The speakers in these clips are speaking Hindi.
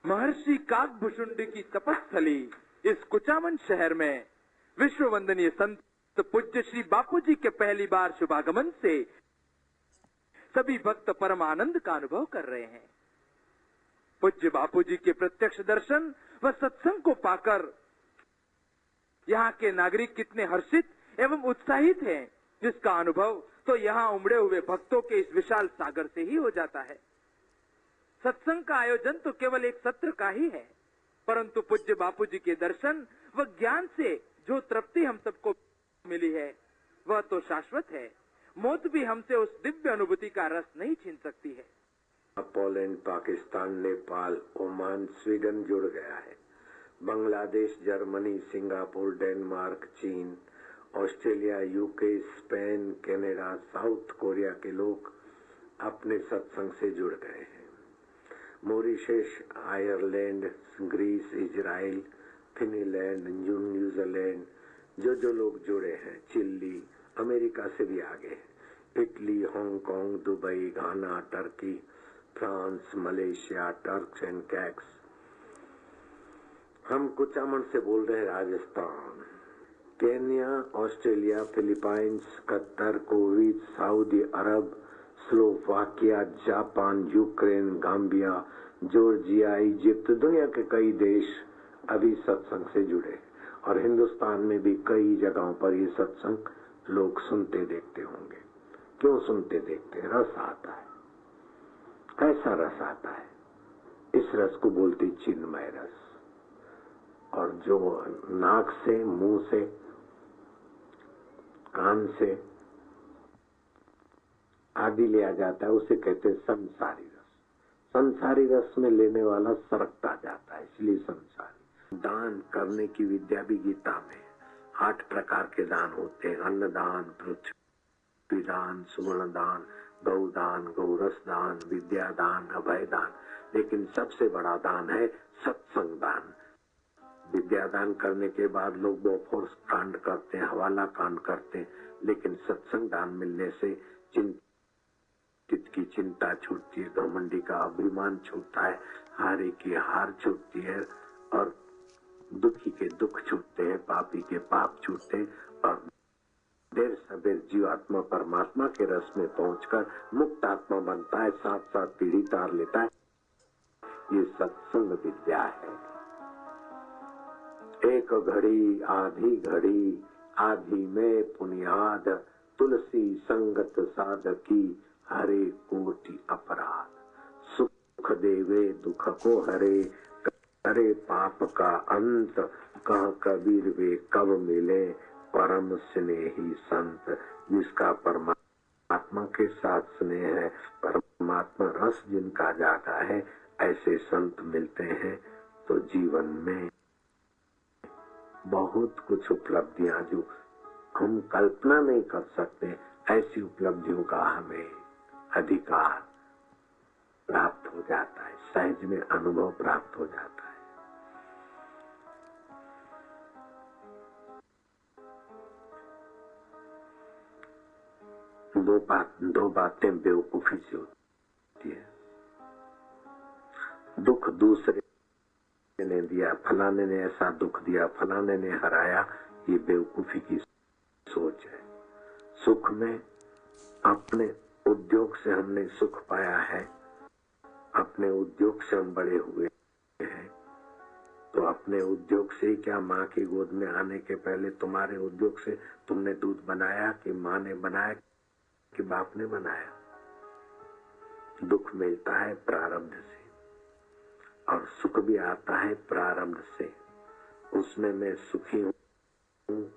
महर्षि काकभुषुंड की तपस्थली इस कुचामन शहर में विश्व वंदनीय संत पूज्य श्री बापूजी के पहली बार शुभागमन से सभी भक्त परम आनंद का अनुभव कर रहे हैं। पूज्य बापूजी के प्रत्यक्ष दर्शन व सत्संग को पाकर यहाँ के नागरिक कितने हर्षित एवं उत्साहित हैं, जिसका अनुभव तो यहाँ उमड़े हुए भक्तों के इस विशाल सागर से ही हो जाता है। सत्संग का आयोजन तो केवल एक सत्र का ही है, परंतु पूज्य बापूजी के दर्शन व ज्ञान से जो तृप्ति हम सबको मिली है वह तो शाश्वत है। मौत भी हमसे उस दिव्य अनुभूति का रस नहीं छीन सकती है। Poland, Pakistan, Nepal, Oman, Sweden जुड़ गया है। बांग्लादेश, जर्मनी, सिंगापुर, डेनमार्क, चीन, Australia, UK, Spain, Canada, South Korea के लोग अपने सत्संग से जुड़ गए हैं। Mauritius, Ireland, Greece, Israel, Finland, New Zealand, जो लोग जुड़े हैं, चिली, अमेरिका से भी आगे हैं, Italy, Hong Kong, Dubai, Ghana, Turkey, France, Malaysia, Turks and Caicos. हम कुचामन से बोल रहे हैं Rajasthan, Kenya, Australia, Philippines, Qatar, Kuwait, Saudi Arab, Slovakia, Japan, Ukraine, Gambia, Georgia, Egypt, दुनिया के कई देश अभी सत्संग से जुड़े और हिंदुस्तान में भी कई जगहों पर ये सत्संग लोग सुनते देखते होंगे। क्यों सुनते देखते? रस आता है। कैसा रस आता है? इस रस को बोलते चिन्मय रस। और जो नाक से, मुंह से, कान से आदि लिया जाता है उसे कहते हैं संसारी रस। संसारी रस में लेने वाला सरकता जाता है, इसलिए संसारी। दान करने की विद्या भी गीता में 8 प्रकार के दान होते हैं। अन्न दान, पृथ्वी दान, सुवर्ण दान, गौदान, गौरस दान, विद्या दान, अभय दान। लेकिन सबसे बड़ा दान है सत्संग दान। विद्या दान करने के बाद लोग बोफोर्स कांड करते हैं, हवाला कांड करते हैं, लेकिन सत्संग दान मिलने से चित्त की चिंता छूटती है, घमंडी का अभिमान छूटता है, हारे की हार छूटती है और दुखी के दुख छूटते हैं, पापी के पाप छूटते हैं और देर सबेर जीवात्मा परमात्मा के रस में पहुंचकर मुक्त आत्मा बनता है, साथ साथ पीढ़ी तार लेता है। ये सत्संग विद्या है। एक घड़ी आधी घड़ी, आधी में पुनियाद, तुलसी संगत साधकी, हरे कोटि अपराध। सुख देवे दुख को हरे, करे पाप का अंत, कह कबीर वे कब मिले, परम स्नेही संत। जिसका परमात्मा के साथ स्नेह है, परमात्मा रस जिनका जागा है, ऐसे संत मिलते हैं तो जीवन में बहुत कुछ उपलब्धियां जो हम कल्पना नहीं कर सकते, ऐसी उपलब्धियों का हमें अधिकार प्राप्त हो जाता है, सहज में अनुभव प्राप्त हो जाता है। दो बातें बेवकूफी से होती है। दुख दूसरे ने दिया, फलाने ने ऐसा दुख दिया, फलाने ने हराया, ये बेवकूफी की सोच है। सुख में अपने उद्योग से हमने सुख पाया है, अपने उद्योग से हम बड़े हुए हैं, तो अपने उद्योग से ही क्या, माँ की गोद में आने के पहले तुम्हारे उद्योग से तुमने दूध बनाया कि माँ ने बनाया कि बाप ने बनाया? दुख मिलता है प्रारब्ध से और सुख भी आता है प्रारब्ध से। उसमें मैं सुखी हूँ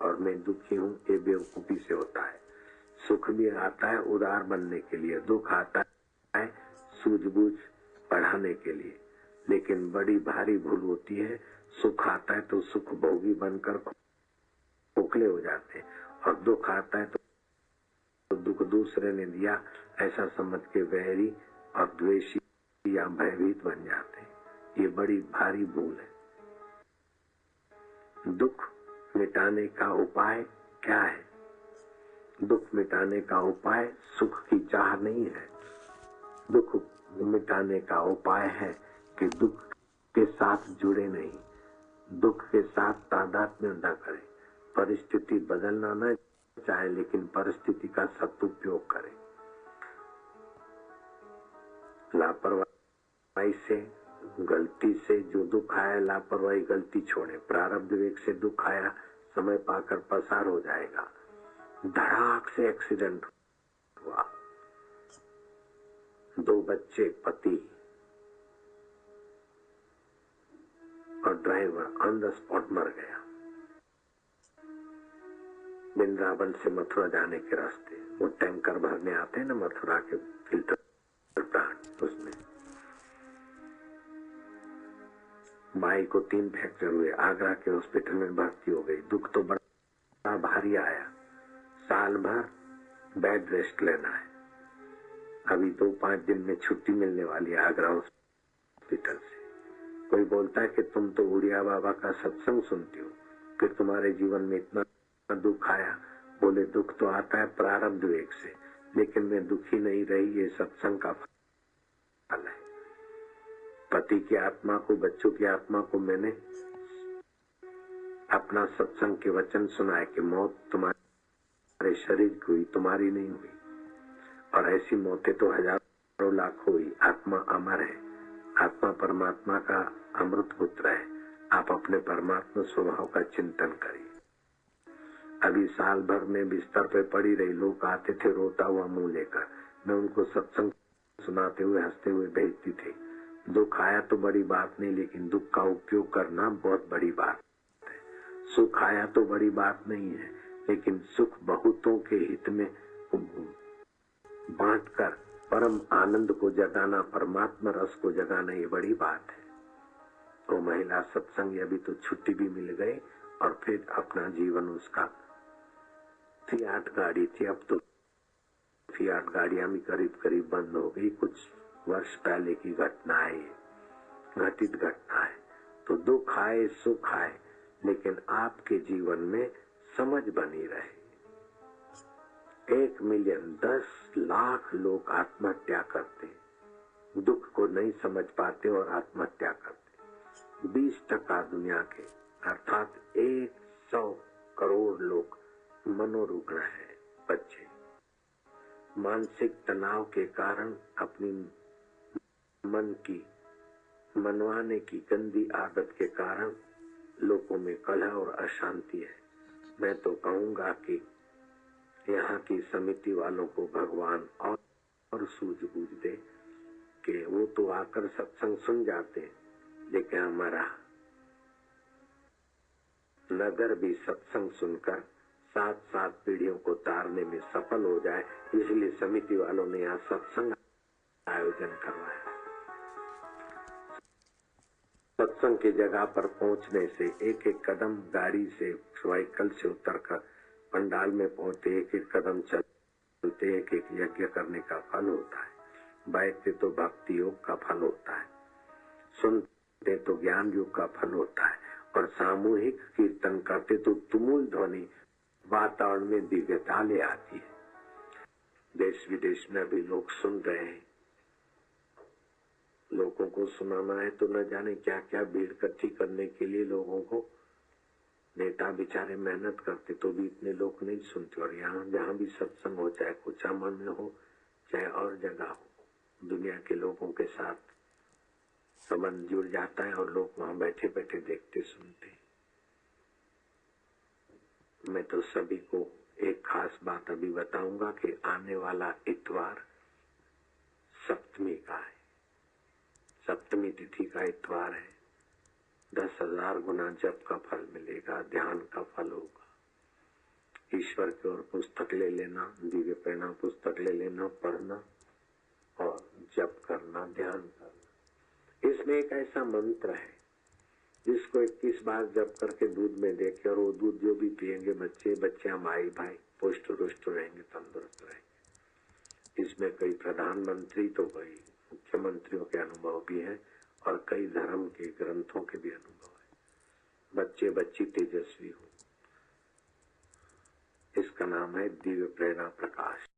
और मैं दुखी हूँ, ये बेवकूफी से होता है। सुख भी आता है उदार बनने के लिए, दुख आता है सूझबूझ बढ़ाने के लिए। लेकिन बड़ी भारी भूल होती है, सुख आता है तो सुख भोगी बनकर खोखले हो जाते हैं और दुख आता है तो दुख दूसरे ने दिया ऐसा समझ के वैरी और द्वेषी या भयभीत बन जाते हैं। ये बड़ी भारी भूल है। दुख मिटाने का उपाय क्या है? दुख मिटाने का उपाय सुख की चाह नहीं है। दुख मिटाने का उपाय है कि दुख के साथ जुड़े नहीं, दुख के साथ तादात्म्य न करें। परिस्थिति बदलना न चाहे लेकिन परिस्थिति का सदुपयोग करें। लापरवाही से, गलती से जो दुख आया, लापरवाही गलती छोड़े। प्रारब्ध वेग से दुख आया, समय पाकर पसार हो जाएगा। धड़ाक से एक्सीडेंट हुआ, 2 बच्चे, पति और ड्राइवर ऑन द स्पॉट मर गया। वृंदावन से मथुरा जाने के रास्ते वो टैंकर भरने आते हैं ना, मथुरा के फिल्टर प्लांट, उसमें माई को 3 फ्रैक्चर हुए, आगरा के हॉस्पिटल में भर्ती हो गई। दुख तो बड़ा भारी आया, साल भर बेड रेस्ट लेना है। अभी 2-5 दिन में छुट्टी मिलने वाली है आगरा हॉस्पिटल से। कोई बोलता है कि तुम तो उड़िया बाबा का सत्संग सुनती हो, फिर तुम्हारे जीवन में इतना दुख आया। बोले दुख तो आता है प्रारब्ध वेग से, लेकिन मैं दुखी नहीं रही, ये सत्संग का फल है। पति की आत्मा को, बच्चों की आत्मा को मैंने अपना सत्संग के वचन सुनाए कि मौत तुम्हारे शरीर की हुई, तुम्हारी नहीं हुई। और ऐसी मौतें तो हजारों लाखों हुई। आत्मा अमर है, आत्मा परमात्मा का अमृत पुत्र है। आप अपने परमात्मा स्वभाव का चिंतन करिए। अभी साल भर में बिस्तर पे पड़ी रही, लोग आते थे रोता हुआ मुंह लेकर, मैं उनको सत्संग सुनाते हुए हंसते हुए भेजती थी। दुख आया तो बड़ी बात नहीं, लेकिन दुख का उपयोग करना बहुत बड़ी बात है। सुख आया तो बड़ी बात नहीं है, लेकिन सुख बहुतों के हित में बांटकर परम आनंद को जगाना, परमात्मा रस को जगाना, ये बड़ी बात है। तो महिला सत्संग अभी तो छुट्टी भी मिल गई और फिर अपना जीवन उसका फियाट गाड़ी थी, अब तो फियाट गाड़ियां भी करीब करीब बंद हो गई। कुछ वर्ष पहले की घटना है, घटित घटना है। तो दुख आए सुख आए, लेकिन आपके जीवन में समझ बनी रहे। 1 मिलियन 10 लाख लोग आत्महत्या करते, दुख को नहीं समझ पाते और आत्महत्या करते। 20% दुनिया के अर्थात 100 करोड़ लोग मनोरुग्ण हैं। बच्चे मानसिक तनाव के कारण अपनी मन की मनवाने की गंदी आदत के कारण लोगों में कलह और अशांति है। मैं तो कहूंगा कि यहाँ की समिति वालों को भगवान और सूझबूझ दे कि वो तो आकर सत्संग सुन जाते, लेकिन हमारा नगर भी सत्संग सुनकर 7-7 पीढ़ियों को तारने में सफल हो जाए, इसलिए समिति वालों ने यहाँ सत्संग आयोजन करवाया। सत्संग की जगह पर पहुंचने से एक एक कदम गाड़ी से, व्हीकल से उतरकर पंडाल में पहुंचते, एक एक कदम चलते एक एक यज्ञ करने का फल होता है। बैठते तो भक्ति योग का फल होता है, सुनते तो ज्ञान योग का फल होता है, और सामूहिक कीर्तन करते तो तुमुल ध्वनि वातावरण में दिव्यता ले आती है। देश विदेश में भी लोग सुन रहे हैं। लोगों को सुनाना है तो न जाने क्या क्या भीड़ इकट्ठी करने के लिए लोगों को नेता बेचारे मेहनत करते, तो भी इतने लोग नहीं सुनते। और यहाँ जहाँ भी सत्संग हो, चाहे कुचामन में हो चाहे और जगह हो, दुनिया के लोगों के साथ संबंध जुड़ जाता है और लोग वहां बैठे बैठे देखते सुनते। मैं तो सभी को एक खास बात अभी बताऊंगा कि आने वाला इतवार सप्तमी का है। सप्तमी तिथि का इतवार है। 10,000 गुना जप का फल मिलेगा, ध्यान का फल होगा। ईश्वर की ओर पुस्तक ले लेना, दिव्य प्रेरणा पुस्तक ले लेना, पढ़ना और जप करना, ध्यान करना। इसमें एक ऐसा मंत्र है जिसको 21 बार जप करके दूध में देखे, और वो दूध जो भी पियेंगे बच्चे बच्चियां माई भाई पुष्ट रुष्ट रहेंगे, तंदुरुस्त रहेंगे। इसमें कई प्रधानमंत्री तो कई मुख्यमंत्रियों के अनुभव भी है और कई धर्म के ग्रंथों के भी अनुभव है। बच्चे बच्ची तेजस्वी हो। इसका नाम है दिव्य प्रेरणा प्रकाश।